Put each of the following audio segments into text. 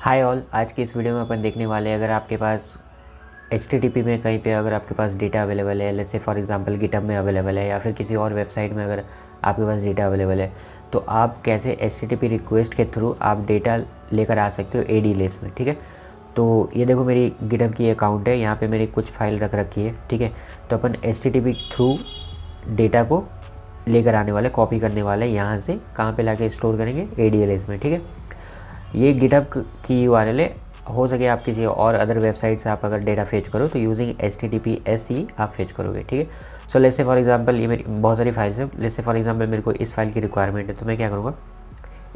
Hi all, आज की इस वीडियो में अपन देखने वाले हैं अगर आपके पास HTTP में कहीं पे अगर आपके पास डेटा अवेलेबल है, जैसे फॉर एग्जांपल गिटहब में अवेलेबल है या फिर किसी और वेबसाइट में अगर आपके पास डेटा अवेलेबल है तो आप कैसे HTTP रिक्वेस्ट के थ्रू आप डेटा लेकर आ सकते हो ADLS में। ठीक है, तो ये देखो मेरी गिटहब की अकाउंट है, यहाँ पर मेरी कुछ फाइल रख रखी है। ठीक है, तो अपन HTTP थ्रू डेटा को लेकर आने वाले, कॉपी करने वाले, यहाँ से कहाँ पर ला स्टोर करेंगे ADLS में। ठीक है, ये गिटहब की URL है। हो सके आप किसी और अदर वेबसाइट से आप अगर डेटा फेच करो तो यूजिंग HTTPS ही आप फेच करोगे। ठीक है, so let's say for example ये मेरी बहुत सारी फाइल्स हैं। लेट्स से फॉर एग्जांपल मेरे को इस फाइल की रिक्वायरमेंट है, तो मैं क्या करूँगा,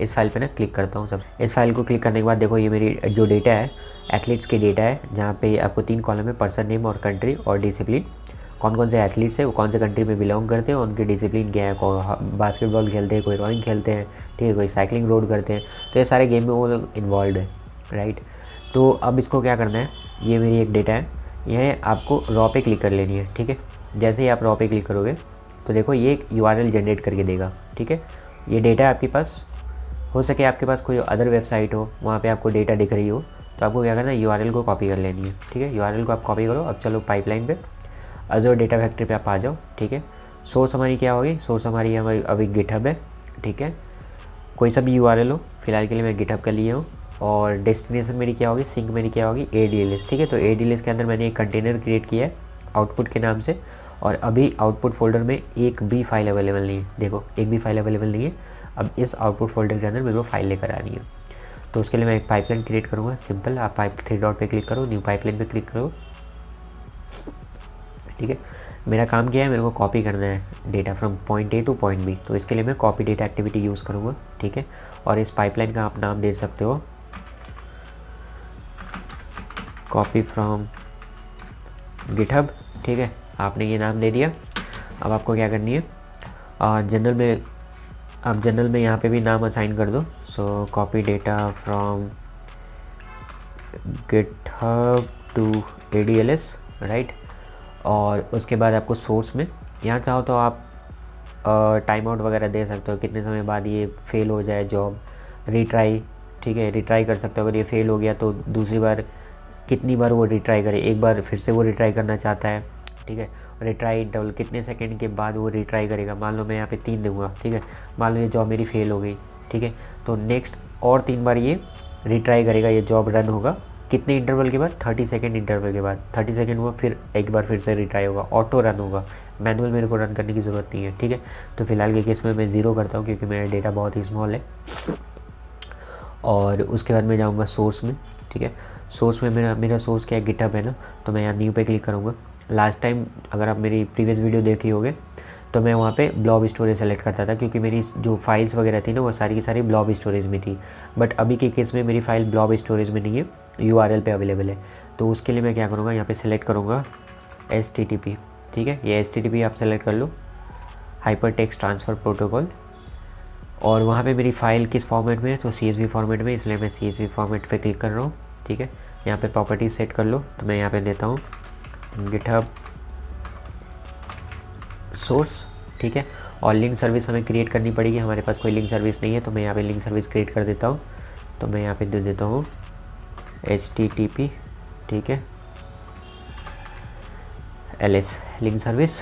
इस फाइल पे ना क्लिक करता हूँ। सब इस फाइल को क्लिक करने के बाद देखो ये मेरी जो डेटा है एथलीट्स की डेटा है, जहाँ पे आपको 3 कॉलम है, पर्सन नेम और कंट्री और डिसिप्लिन। कौन कौन से एथलीट्स है, वो कौन से कंट्री में बिलोंग करते हैं, उनके डिसिप्लिन क्या है, कोई बास्केटबॉल खेलते हैं, कोई रोइंग खेलते हैं, ठीक है, कोई साइकिलिंग रोड करते हैं। तो ये सारे गेम में वो लोग इन्वॉल्व है, राइट। तो अब इसको क्या करना है, ये मेरी एक डेटा है, यह आपको रॉ पे क्लिक कर लेनी है। ठीक है, जैसे ही आप रॉ पे क्लिक करोगे तो देखो ये एक URL जनरेट करके देगा। ठीक है, ये डेटा है आपके पास, हो सके आपके पास कोई अदर वेबसाइट हो, वहाँ पे आपको डेटा दिख रही हो, तो आपको क्या करना है, URL को कॉपी कर लेनी है। ठीक है, URL को आप कॉपी करो। अब चलो पाइपलाइन पे अज़ूर डेटा फैक्ट्री पे आप आ जाओ। ठीक है, सोर्स हमारी क्या होगी, सोर्स हमारी अभी गिटहब है। ठीक है, कोई सा भी URL हो, फिलहाल के लिए मैं गिटहब का लिए हूँ। और डेस्टिनेशन मेरी क्या होगी, सिंक मेरी क्या होगी, ADLS। ठीक है, तो ADLS के अंदर मैंने एक कंटेनर क्रिएट किया है आउटपुट के नाम से, और अभी आउटपुट फोल्डर में एक भी फाइल अवेलेबल नहीं है। देखो एक भी फाइल अवेलेबल नहीं है। अब इस आउटपुट फोल्डर के अंदर मेरे को फाइल लेकर आनी है, तो उसके लिए मैं एक पाइपलाइन क्रिएट करूँगा। सिंपल, आप पाइप 3 डॉट पे क्लिक करो, न्यू पाइपलाइन पे क्लिक करो। ठीक है, मेरा काम क्या है, मेरे को कॉपी करना है data from point A two point B, तो इसके लिए मैं कॉपी डेटा एक्टिविटी यूज़ करूँगा। ठीक है, और इस पाइपलाइन का आप नाम दे सकते हो कॉपी फ्रॉम गिटहब। ठीक है, आपने ये नाम दे दिया। अब आपको क्या करनी है, जनरल में आप जनरल में यहाँ पे भी नाम असाइन कर दो। So copy data from GitHub to ADLS, right. और उसके बाद आपको सोर्स में यहाँ चाहो तो आप टाइम आउट वगैरह दे सकते हो, कितने समय बाद ये फेल हो जाए जॉब, रिट्राई। ठीक है, रिट्राई कर सकते हो। अगर ये फेल हो गया तो दूसरी बार कितनी बार वो रिट्राई करे, एक बार फिर से वो रिट्राई करना चाहता है। ठीक है, रिट्राई इंटरवल कितने सेकंड के बाद वो रिट्राई करेगा। मान लो मैं यहाँ पे 3 दूंगा। ठीक है, मान लो ये जॉब मेरी फेल हो गई। ठीक है, तो नेक्स्ट और 3 बार ये रिट्राई करेगा, ये जॉब रन होगा कितने इंटरवल के बाद, 30 सेकंड इंटरवल के बाद। 30 सेकंड वो फिर एक बार फिर से रिट्राई होगा, ऑटो रन होगा, मैनुअल मेरे को रन करने की ज़रूरत नहीं है। ठीक है, तो फिलहाल के केस में मैं 0 करता हूँ क्योंकि मेरा डेटा बहुत ही स्मॉल है। और उसके बाद मैं जाऊँगा सोर्स में। ठीक है, सोर्स में मेरा सोर्स क्या है, गिटहब है ना, तो मैं यहाँ न्यू पे क्लिक करूँगा। लास्ट टाइम अगर आप मेरी प्रीवियस वीडियो देखी होगे तो मैं वहाँ पे ब्लॉब स्टोरेज सेलेक्ट करता था, क्योंकि मेरी जो फाइल्स वगैरह थी ना वो सारी की सारी ब्लॉब स्टोरेज में थी। बट अभी के केस में मेरी फ़ाइल ब्लॉब स्टोरेज में नहीं है, URL पे अवेलेबल है। तो उसके लिए मैं क्या करूँगा, यहाँ पे सेलेक्ट करूँगा HTTP। ठीक है, ये HTTP आप सेलेक्ट कर लो, हाइपर टेक्स्ट ट्रांसफ़र प्रोटोकॉल। और वहाँ पे मेरी फ़ाइल किस फॉर्मेट में है, तो CSV फॉर्मेट में, इसलिए मैं CSV फॉर्मेट पे क्लिक कर रहा हूँ। ठीक है, यहाँ पे प्रॉपर्टीज सेट कर लो, तो मैं यहाँ पे देता हूँ गिटहब सोर्स। ठीक है, और लिंक सर्विस हमें क्रिएट करनी पड़ेगी, हमारे पास कोई लिंक सर्विस नहीं है, तो मैं यहाँ पे लिंक सर्विस क्रिएट कर देता हूँ। तो मैं यहाँ पे दे देता हूँ HTTP, ठीक है, LS लिंक सर्विस।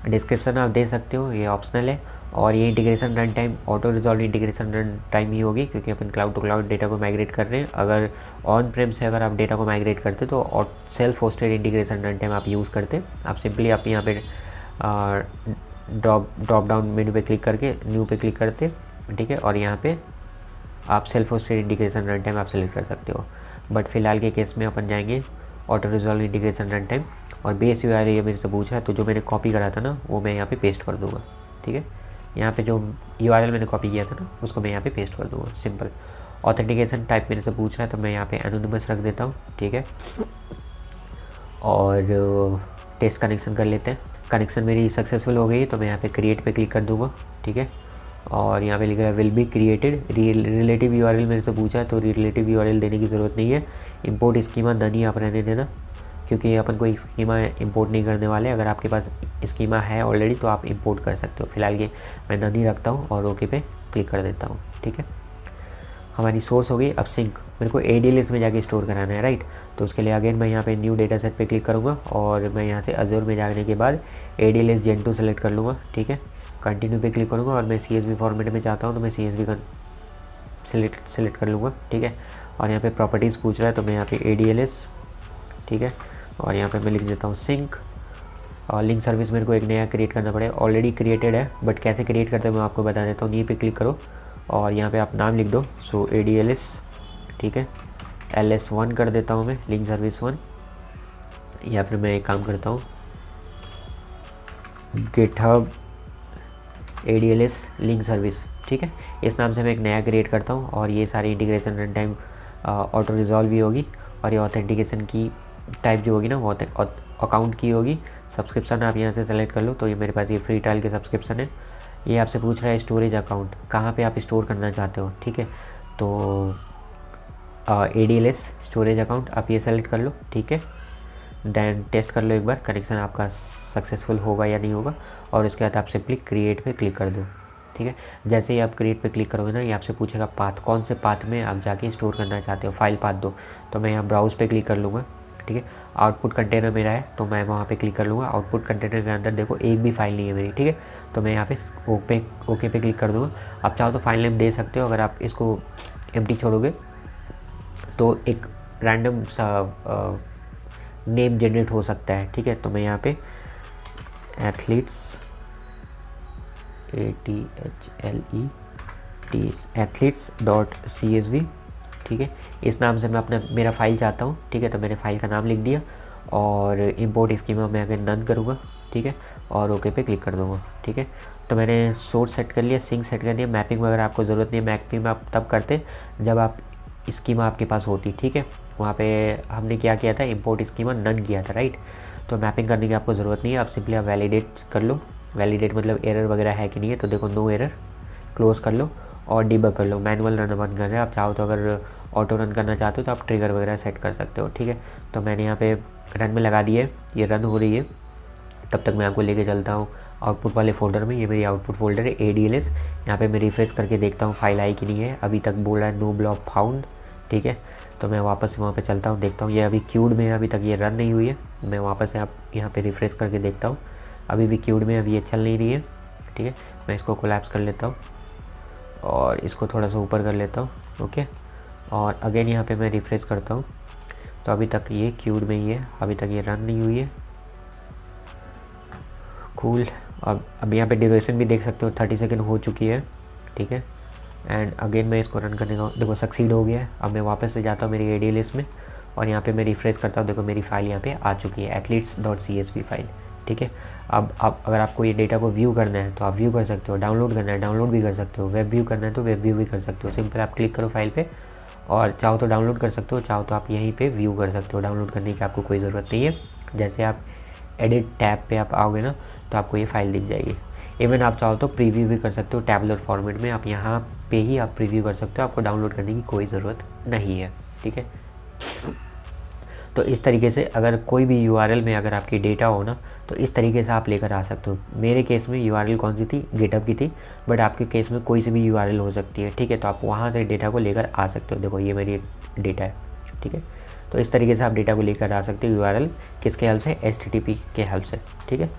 डिस्क्रिप्शन आप दे सकते हो, ये ऑप्शनल है। और ये integration run time auto resolve integration run time ही होगी, क्योंकि अपन क्लाउड टू क्लाउड डेटा को माइग्रेट कर रहे हैं। अगर ऑन प्रेम से अगर आप डेटा को माइग्रेट करते तो self hosted integration run time आप यूज़ करते। आप सिंपली आप यहाँ पे ड्रॉप डाउन मेन्यू पे क्लिक करके न्यू पे क्लिक करते। ठीक है, और यहाँ पे आप self hosted integration run time आप सेलेक्ट कर सकते हो। बट फिलहाल के केस में अपन जाएंगे auto resolve integration run time. और बेस URL ये मेरे से पूछ रहा है, तो जो मैंने कॉपी करा था ना वो मैं यहाँ पे पेस्ट कर दूँगा। ठीक है, यहाँ पे जो URL मैंने कॉपी किया था ना उसको मैं यहाँ पे पेस्ट कर दूँगा। सिंपल। ऑथेंटिकेशन टाइप मेरे से पूछ रहा है, तो मैं यहाँ पे एनोनिमस रख देता हूँ। ठीक है, और टेस्ट कनेक्शन कर लेते हैं। कनेक्शन मेरी सक्सेसफुल हो गई, तो मैं यहाँ पे क्रिएट पे क्लिक कर दूँगा। ठीक है, और यहाँ पे लिख रहा है will be created. Relative URL मेरे से पूछा है, तो रिलेटिव URL देने की ज़रूरत नहीं है। इंपोर्ट स्कीमा नन ही आप रहने देना, क्योंकि अपन कोई स्कीमा इंपोर्ट नहीं करने वाले। अगर आपके पास स्कीमा है ऑलरेडी तो आप इंपोर्ट कर सकते हो। फिलहाल ये मैं नन ही रखता हूँ और ओके पे क्लिक कर देता हूँ। ठीक है, हमारी सोर्स हो गई। अब सिंक मेरे को ADLS में जाके स्टोर कराना है, राइट। तो उसके लिए अगेन मैं यहाँ पे न्यू डेटा सेट पे क्लिक करूँगा और मैं यहाँ से अजूर में जाने के बाद ADLS Gen 2 सेलेक्ट कर लूँगा, ठीक है। कंटिन्यू पे क्लिक करूँगा और मैं CSV फॉर्मेट में चाहता हूँ तो मैं CSV का सेलेक्ट कर लूँगा, ठीक है। और यहाँ पे प्रॉपर्टीज़ पूछ रहा है तो मैं यहाँ पे ADLS, ठीक है, और यहाँ पे मैं लिख देता हूँ सिंक। और लिंक सर्विस मेरे को एक नया क्रिएट करना पड़ेगा, ऑलरेडी क्रिएटेड है, बट कैसे क्रिएट करते हैं मैं आपको बता देता हूँ। नी पे क्लिक करो और यहाँ पे आप नाम लिख दो, सो ADLS, ठीक है, LS1 कर देता हूँ मैं, लिंक सर्विस 1। या फिर मैं एक काम करता हूँ, GitHub ADLS लिंक सर्विस, ठीक है। इस नाम से मैं एक नया क्रिएट करता हूँ और ये सारी integration run time auto resolve भी होगी और ये ऑथेंटिकेशन की टाइप जो होगी ना वो अकाउंट की होगी। सब्सक्रिप्शन आप यहाँ से सेलेक्ट कर लो, तो ये मेरे पास ये फ्री ट्रायल के सब्सक्रिप्शन है। ये आपसे पूछ रहा है स्टोरेज अकाउंट कहाँ पे आप स्टोर करना चाहते हो, ठीक है। तो ADLS स्टोरेज अकाउंट आप ये सेलेक्ट कर लो, ठीक है। देन टेस्ट कर लो एक बार कनेक्शन आपका सक्सेसफुल होगा या नहीं होगा और उसके बाद आप सिंपली क्रिएट पे क्लिक कर दो, ठीक है। जैसे ही आप क्रिएट पे क्लिक करोगे ना, ये आपसे पूछेगा पाथ, कौन से पाथ में आप जाके स्टोर करना चाहते हो, फाइल पाथ दो। तो मैं यहाँ ब्राउज़ पे क्लिक कर लूँगा, ठीक है। आउटपुट कंटेनर मेरा है तो मैं वहाँ पे क्लिक कर लूँगा। आउटपुट कंटेनर के अंदर देखो एक भी फाइल नहीं है मेरी, ठीक है। तो मैं यहाँ पे ओके पे क्लिक कर दूँगा। आप चाहो तो फाइल नेम दे सकते हो, अगर आप इसको एम्प्टी छोड़ोगे तो एक रैंडम सा नेम जनरेट हो सकता है, ठीक है। तो मैं यहाँ पे एथलीट्स athletes.csv, ठीक है, इस नाम से मैं अपना मेरा फ़ाइल चाहता हूँ, ठीक है। तो मैंने फ़ाइल का नाम लिख दिया और इंपोर्ट स्कीमा मैं अगर डन करूँगा, ठीक है, और ओके पे क्लिक कर दूँगा, ठीक है। तो मैंने सोर्स सेट कर लिया, सिंक सेट कर दिया। मैपिंग वगैरह आपको ज़रूरत नहीं है, मैपिंग आप तब करते जब आप स्कीमा आपके पास होती, ठीक है। वहाँ पे हमने क्या किया था, इंपोर्ट स्कीमा नन किया था, राइट। तो मैपिंग करने की आपको ज़रूरत नहीं है, आप सिंपली आप वैलिडेट कर लो। वैलिडेट मतलब एरर वगैरह है कि नहीं है, तो देखो नो एरर, क्लोज़ कर लो और डिबग कर लो। मैनुअल रन बंद कर रहे हैं, आप चाहो तो अगर ऑटो रन करना चाहते हो तो आप ट्रिगर वगैरह सेट कर सकते हो, ठीक है। तो मैंने यहाँ पे रन में लगा दिए, ये रन हो रही है। तब तक मैं आपको लेके चलता हूँ आउटपुट वाले फ़ोल्डर में। ये मेरी आउटपुट फ़ोल्डर है ADLS। यहाँ पे मैं रिफ्रेश करके देखता हूँ फाइल आई कि नहीं है। अभी तक बोल रहा है नो ब्लॉक फाउंड, ठीक है। तो मैं वापस से वहाँ पे चलता हूँ, देखता हूँ ये अभी क्यूड में है, अभी तक ये रन नहीं हुई है। मैं वापस से आप यहाँ पे रिफ्रेश करके देखता हूँ, अभी भी क्यूड में, अभी ये चल नहीं रही है, ठीक है। मैं इसको कोलैप्स कर लेता हूँ और इसको थोड़ा सा ऊपर कर लेता हूँ, ओके। और अगेन यहाँ पे मैं रिफ्रेश करता हूँ तो अभी तक ये क्यूड में ही है, अभी तक ये रन नहीं हुई है। कूल। अब यहाँ पे ड्यूरेशन भी देख सकते हो 30 सेकेंड हो चुकी है, ठीक है। एंड अगेन मैं इसको रन करने का, देखो सक्सीड हो गया है। अब मैं वापस से जाता हूँ मेरी ADLS में और यहाँ पे मैं रिफ्रेश करता हूँ, देखो मेरी फ़ाइल यहाँ पे आ चुकी है, athletes.csv फाइल, ठीक है। अब अगर आपको ये डेटा को व्यू करना है तो आप व्यू कर सकते हो, डाउनलोड करना है डाउनलोड भी कर सकते हो, वेब व्यू करना है तो वेब व्यू भी कर सकते हो। सिंपल आप क्लिक करो फाइल पे और चाहो तो डाउनलोड कर सकते हो, चाहो तो आप यहीं पे व्यू कर सकते हो। डाउनलोड करने की आपको कोई ज़रूरत नहीं है। जैसे आप एडिट टैब पे आप आओगे ना तो आपको ये फ़ाइल दिख जाएगी। इवन आप चाहो तो प्रीव्यू भी कर सकते हो टैबुलर फॉर्मेट में, आप यहाँ पे ही आप प्रीव्यू कर सकते हो, आपको डाउनलोड करने की कोई ज़रूरत नहीं है, ठीक है। तो इस तरीके से अगर कोई भी URL में अगर आपकी डेटा हो ना तो इस तरीके से आप लेकर आ सकते हो। मेरे केस में URL कौन सी थी, GitHub की थी, बट आपके केस में कोई सी भी URL हो सकती है, ठीक है। तो आप वहाँ से डेटा को लेकर आ सकते हो। देखो ये मेरी डेटा है, ठीक है। तो इस तरीके से आप डेटा को लेकर आ सकते हो URL किसके हेल्प से, HTTP के हेल्प से, ठीक है।